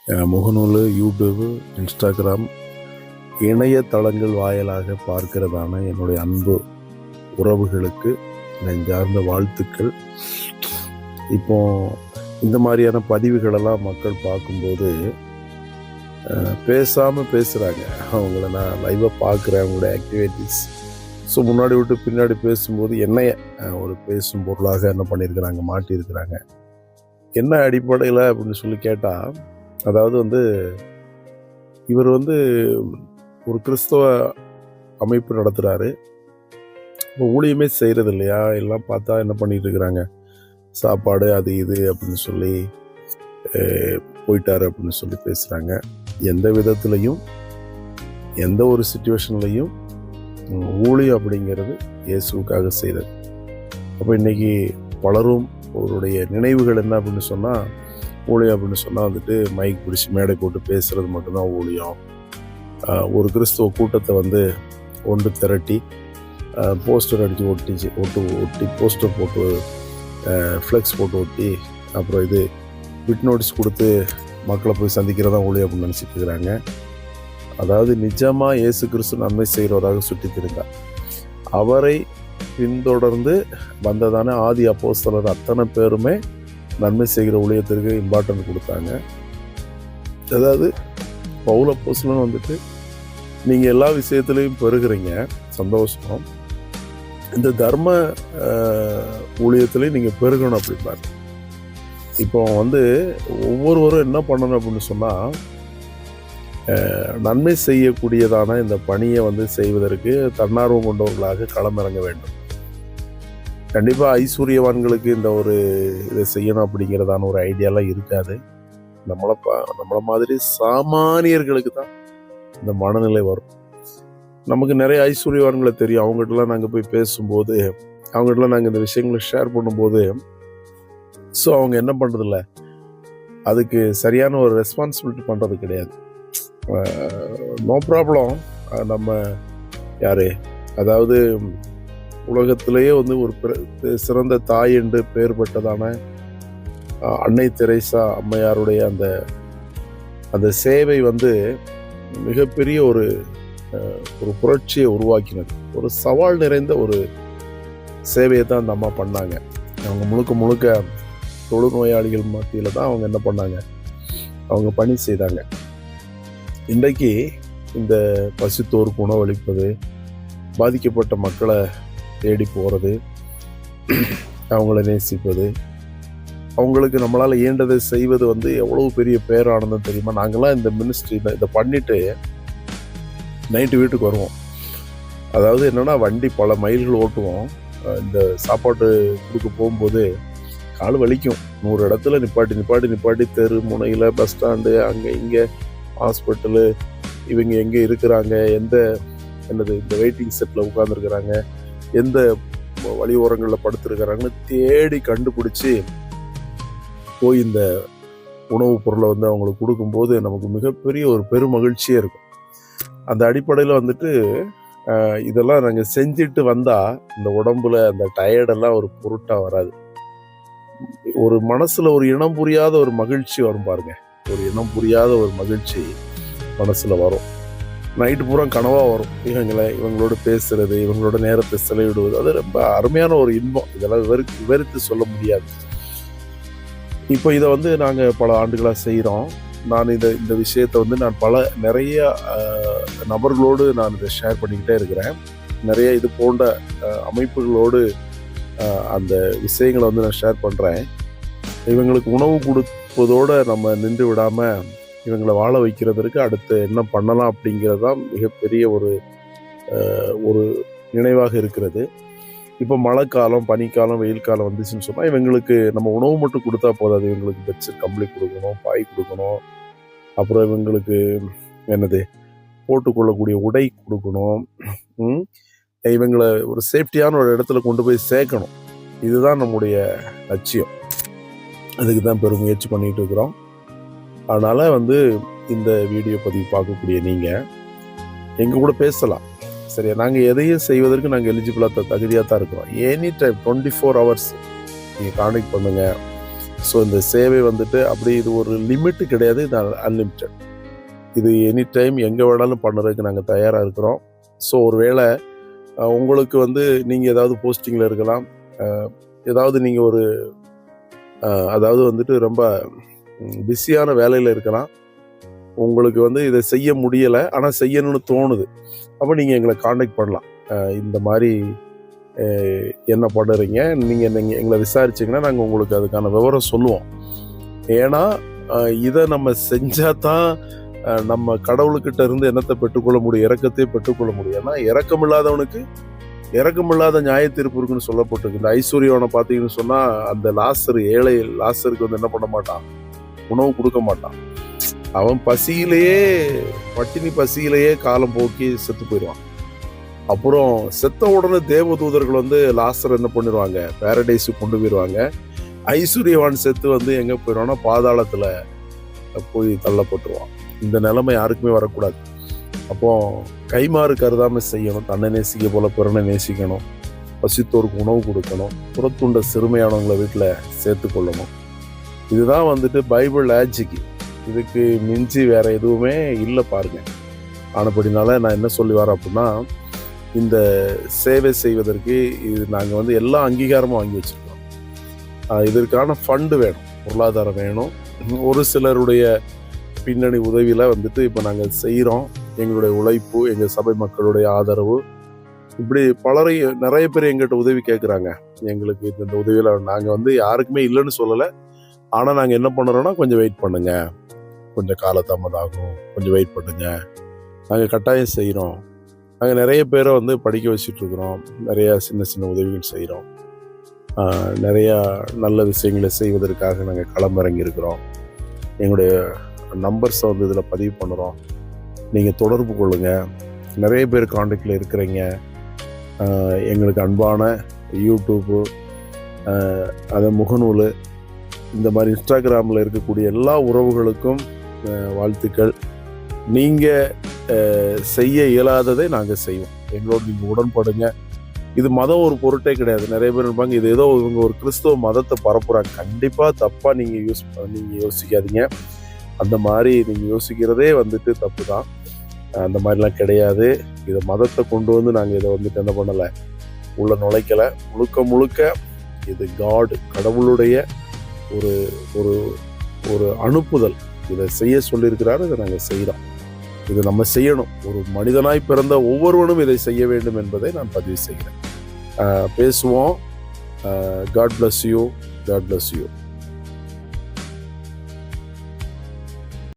முகநூல், YouTube, Instagram இணையதளங்கள் வாயிலாக பார்க்கிறதான என்னுடைய அன்பு உறவுகளுக்கு நெஞ்சார்ந்த வாழ்த்துக்கள். இப்போ இந்த மாதிரியான பதிவுகளெல்லாம் மக்கள் பார்க்கும்போது பேசாமல் பேசுகிறாங்க. அவங்கள நான் லைவாக பார்க்குறேன், அவங்களுடைய ஆக்டிவிட்டீஸ். ஸோ முன்னாடி விட்டு பின்னாடி பேசும்போது என்னைய ஒரு பேசும் பொருளாக என்ன பண்ணியிருக்கிறாங்க, மாட்டியிருக்கிறாங்க. என்ன அடிப்படையில் அப்படின்னு சொல்லி கேட்டால், அதாவது இவர் ஒரு கிறிஸ்தவ அமைப்பு நடத்துகிறாரு. இப்போ ஊழியமே செய்கிறது இல்லையா, எல்லாம் பார்த்தா என்ன பண்ணிட்டு இருக்கிறாங்க, சாப்பாடு அது இது அப்படின்னு சொல்லி போயிட்டாரு அப்படின்னு சொல்லி பேசுகிறாங்க. எந்த விதத்துலையும் எந்த ஒரு சிச்சுவேஷன்லையும் ஊழியம் அப்படிங்கிறது இயேசுவுக்காக செய்கிறது. அப்போ இன்றைக்கி பலரும் அவருடைய நினைவுகள் என்ன அப்படின்னு சொன்னால், ஊழியம் அப்படின்னு சொன்னால் மைக் பிடிச்சி மேடை போட்டு பேசுகிறது மட்டும்தான் ஊழியம். ஒரு கிறிஸ்துவ கூட்டத்தை ஒன்று திரட்டி போஸ்டர் அடித்து ஒட்டி போஸ்டர் போட்டு ஃப்ளெக்ஸ் போட்டு ஒட்டி அப்புறம் பிட் நோட்டீஸ் கொடுத்து மக்களை போய் சந்திக்கிறதா ஊழியம் அப்படின்னு நினச்சிட்டு இருக்கிறாங்க. அதாவது நிஜமாக இயேசு கிறிஸ்து நன்மை செய்கிறவராக சுற்றி திருந்தார். அவரை பின்தொடர்ந்து வந்ததான ஆதி அப்போஸ்தலர் அத்தனை பேருமே நன்மை செய்கிற ஊழியத்திற்கு இம்பார்ட்டன்ட் கொடுத்தாங்க. அதாவது பவுல் அப்போஸ்தலன் நீங்கள் எல்லா விஷயத்துலையும் பெறுகிறீங்க, சந்தோஷம். இந்த தர்ம ஊழியத்துலையும் நீங்கள் பெருகணும் அப்படிப்பாரு. இப்போ ஒவ்வொருவரும் என்ன பண்ணணும் அப்படின்னு சொன்னால், நன்மை செய்யக்கூடியதான இந்த பணியை செய்வதற்கு தன்னார்வம் கொண்டவர்களாக களமிறங்க வேண்டும். கண்டிப்பாக ஐஸ்வர்யவான்களுக்கு இந்த ஒரு இதை செய்யணும் அப்படிங்கிறதான ஒரு ஐடியாலாம் இருக்காது. நம்மளை மாதிரி சாமானியர்களுக்கு தான் இந்த மனநிலை வரும். நமக்கு நிறைய ஐஸ்வர்யவான்களை தெரியும். அவங்ககிட்டலாம் நாங்கள் போய் பேசும்போது, அவங்ககிட்டலாம் நாங்கள் இந்த விஷயங்களை ஷேர் பண்ணும்போது, ஸோ அவங்க என்ன பண்ணுறதில்ல, அதுக்கு சரியான ஒரு ரெஸ்பான்சிபிலிட்டி பண்ணுறது கிடையாது. நோ ப்ராப்ளம், நம்ம யார், அதாவது உலகத்திலேயே ஒரு சிறந்த தாய் என்று பெயர் பெற்றதான அன்னை தெரேசா அம்மையாருடைய அந்த சேவை மிகப்பெரிய ஒரு புரட்சியை உருவாக்கினது. ஒரு சவால் நிறைந்த ஒரு சேவையை தான் அந்த அம்மா பண்ணாங்க. அவங்க முழுக்க தொழுநோயாளிகள் மத்தியில் தான் அவங்க என்ன பண்ணாங்க, அவங்க பணி செய்தாங்க. இன்றைக்கு இந்த பசித்தோருக்கு உணவளிப்பது, பாதிக்கப்பட்ட மக்களை தேடி போகிறது, அவங்கள நேசிப்பது, அவங்களுக்கு நம்மளால் இயன்றதை செய்வது எவ்வளவு பெரிய பேரானந்தம் தெரியுமா. நாங்கள்லாம் இந்த மினிஸ்ட்ரி இதை பண்ணிவிட்டு நைட்டு வீட்டுக்கு வருவோம். அதாவது என்னென்னா, வண்டி பல மைல்கள் ஓட்டுவோம். இந்த சாப்பாடு கொடுக்க போகும்போது கால் வலிக்கும். 100 இடத்துல நிப்பாட்டி தெரு முனையில், பஸ் ஸ்டாண்டு, அங்கே இங்கே, ஹாஸ்பிட்டலு, இவங்க எங்கே இருக்கிறாங்க, இந்த வெயிட்டிங் செட்டில் உட்காந்துருக்குறாங்க, எந்த வழி ஓரங்களில் படுத்துருக்கிறாங்கன்னு தேடி கண்டுபிடிச்சி போய் இந்த உணவுப் பொருளை அவங்களுக்கு கொடுக்கும்போது நமக்கு மிகப்பெரிய ஒரு பெருமகிழ்ச்சியாக இருக்கும். அந்த அடிப்படையில் இதெல்லாம் நாங்கள் செஞ்சுட்டு வந்தால் இந்த உடம்புல அந்த டயர்டெல்லாம் ஒரு பொருட்டாக வராது. ஒரு மனசில் ஒரு இனம் புரியாத ஒரு மகிழ்ச்சி வரும் பாருங்க. ஒரு இனம் புரியாத ஒரு மகிழ்ச்சி மனசில் வரும். நைட்டு பூரா கனவாக வரும். இவங்களோட பேசுறது, இவங்களோட நேரத்தை செலவிடுவது, அது ரொம்ப அருமையான ஒரு இன்பம். இதெல்லாம் விவரித்து சொல்ல முடியாது. இப்போ இதை நாங்கள் பல ஆண்டுகளாக செய்கிறோம். நான் இந்த விஷயத்தை நான் நிறைய நபர்களோடு நான் இதை ஷேர் பண்ணிக்கிட்டே இருக்கிறேன். நிறைய இது போன்ற அமைப்புகளோடு அந்த விஷயங்களை நான் ஷேர் பண்ணுறேன். இவங்களுக்கு உணவு கொடுப்பதோடு நம்ம நின்று விடாமல் இவங்களை வாழ வைக்கிறதுக்கு அடுத்து என்ன பண்ணலாம் அப்படிங்கிறது தான் மிகப்பெரிய ஒரு நினைவாக இருக்கிறது. இப்போ மழைக்காலம், பனிக்காலம், வெயில் காலம் வந்துச்சுன்னு சொன்னால் இவங்களுக்கு நம்ம உணவு மட்டும் கொடுத்தா போதாது. இவங்களுக்கு பெட்ஷீட், கம்பளி கொடுக்கணும், பாய் கொடுக்கணும், அப்புறம் இவங்களுக்கு போட்டுக்கொள்ளக்கூடிய உடை கொடுக்கணும், இவங்களை ஒரு சேஃப்டியான ஒரு இடத்துல கொண்டு போய் சேர்க்கணும். இதுதான் நம்முடைய லட்சியம். அதுக்கு தான் பெருமுயற்சி பண்ணிகிட்டு இருக்கிறோம். அதனால் இந்த வீடியோ பதிவு பார்க்கக்கூடிய நீங்கள் எங்கள் கூட பேசலாம், சரியா? நாங்கள் எதையும் செய்வதற்கு நாங்கள் எலிஜிபிளாக தகுதியாக தான் இருக்கிறோம். எனி டைம் 24 hours நீங்கள் கான்டாக்ட் பண்ணுங்கள். ஸோ இந்த சேவை வந்துட்டு அப்படி இது ஒரு லிமிட்டு கிடையாது, இது அன்லிமிட்டட். இது எனி டைம் எங்கே வேணாலும் பண்ணுறதுக்கு நாங்கள் தயாராக இருக்கிறோம். ஸோ ஒரு வேளை உங்களுக்கு வந்து நீங்கள் ஏதாவது போஸ்டிங்கில் இருக்கலாம், ஏதாவது நீங்கள் ஒரு அதாவது வந்துட்டு ரொம்ப பிஸியான வேலையில் இருக்கலாம், உங்களுக்கு வந்து இதை செய்ய முடியலை ஆனால் செய்யணும்னு தோணுது. அப்போ நீங்கள் எங்களை காண்டாக்ட் பண்ணலாம். இந்த மாதிரி என்ன பண்ணுறீங்க, நீங்கள் எங்களை விசாரிச்சிங்கன்னா நாங்கள் உங்களுக்கு அதுக்கான விவரம் சொல்லுவோம். ஏன்னா இதை நம்ம செஞ்சால் தான் நம்ம கடவுள்கிட்ட இருந்து என்னத்தை பெற்றுக்கொள்ள முடியும், இரக்கத்தை பெற்றுக்கொள்ள முடியும். ஏன்னா இரக்கமில்லாதவனுக்கு இரக்கமில்லாத நியாய தீர்ப்பு இருக்குன்னு சொல்லப்பட்டிருக்கு. இந்த ஐஸ்வர்யவனை பார்த்தீங்கன்னு சொன்னால் அந்த ஏழை லாசருக்கு வந்து என்ன பண்ண மாட்டான், உணவு கொடுக்க மாட்டான். அவன் பட்டினி பசியிலேயே காலம் போக்கி செத்து போயிடுவான். அப்புறம் செத்த உடனே தேவதூதர்கள் வந்து லாசர் என்ன பண்ணிடுவாங்க, பேரடைஸுக்கு கொண்டு போயிடுவாங்க. ஐஸ்வர்யவான் செத்து வந்து எங்கே போயிடுவான்னா பாதாளத்தில் போய் தள்ளப்பட்டுருவான். இந்த நிலைமை யாருக்குமே வரக்கூடாது. அப்போ கைமாறு கருதாமல் செய்யணும், தன்னை நேசிக்க போல பிறனை நேசிக்கணும், பசித்தோருக்கு உணவு கொடுக்கணும், புறத்துண்ட சிறுமையானவங்களை வீட்டில் சேர்த்து கொள்ளணும். இதுதான் வந்துட்டு பைபிள் லாஜிக்கு. இதுக்கு மிஞ்சி வேற எதுவுமே இல்லை பாருங்க. ஆனப்படினால நான் என்ன சொல்லி வரேன் அப்படின்னா, இந்த சேவை செய்வதற்கு இது நாங்கள் வந்து எல்லா அங்கீகாரமும் வாங்கி வச்சுருக்கோம். இதற்கான ஃபண்டு வேணும், பொருளாதாரம் வேணும். ஒரு சிலருடைய பின்னணி உதவியில் வந்துட்டு இப்போ நாங்கள் செய்கிறோம். எங்களுடைய உழைப்பு, எங்கள் சபை மக்களுடைய ஆதரவு, இப்படி நிறைய பேர் எங்கள்கிட்ட உதவி கேட்குறாங்க. எங்களுக்கு இந்த உதவியில் நாங்கள் வந்து யாருக்குமே இல்லைன்னு சொல்லலை. ஆனால் நாங்கள் என்ன பண்ணுறோன்னா, கொஞ்சம் வெயிட் பண்ணுங்க, கொஞ்சம் காலதாமதம் ஆகும், கொஞ்சம் வெயிட் பண்ணுங்க, நாங்கள் கட்டாயம் செய்கிறோம். நாங்கள் நிறைய பேரை வந்து படிக்க வச்சுட்ருக்குறோம், நிறையா சின்ன சின்ன உதவிகள் செய்கிறோம், நிறையா நல்ல விஷயங்களை செய்வதற்காக நாங்கள் களமிறங்கியிருக்கிறோம். எங்களுடைய நம்பர்ஸை வந்து இதில் பதிவு பண்ணுறோம், நீங்கள் தொடர்பு கொள்ளுங்கள். நிறைய பேர் காண்டாக்டில் இருக்கிறீங்க. எங்களுக்கு அன்பான யூடியூப்பு, அதை முகநூல், இந்த மாதிரி இன்ஸ்டாகிராமில் இருக்கக்கூடிய எல்லா உறவுகளுக்கும் வாழ்த்துக்கள். நீங்கள் செய்ய இயலாததை நாங்கள் செய்வோம், எங்களோடு நீங்கள் உடன்படுங்க. இது மதம் ஒரு பொருட்டே கிடையாது. நிறைய பேர் இருப்பாங்க, இது ஏதோ இவங்க ஒரு கிறிஸ்தவ மதத்தை பரப்புகிறாங்க. கண்டிப்பாக தப்பாக நீங்கள் யோசிக்காதீங்க. அந்த மாதிரி நீங்கள் யோசிக்கிறதே வந்துட்டு தப்பு தான். அந்த மாதிரிலாம் கிடையாது. இதை மதத்தை கொண்டு வந்து நாங்கள் இதை வந்துட்டு என்ன பண்ணலை, உள்ள நுழைக்கலை. முழுக்க இது கடவுளுடைய ஒரு ஒரு ஒரு அனுப்புதல். இதை செய்ய சொல்லியிருக்கிறாரு, இதை நாங்கள் செய்கிறோம். இது நம்ம செய்யணும். ஒரு மனிதனாய் பிறந்த ஒவ்வொருவனும் இதை செய்ய வேண்டும் என்பதை நான் பதிவு செய்கிறேன். பேசுவோம். God bless you.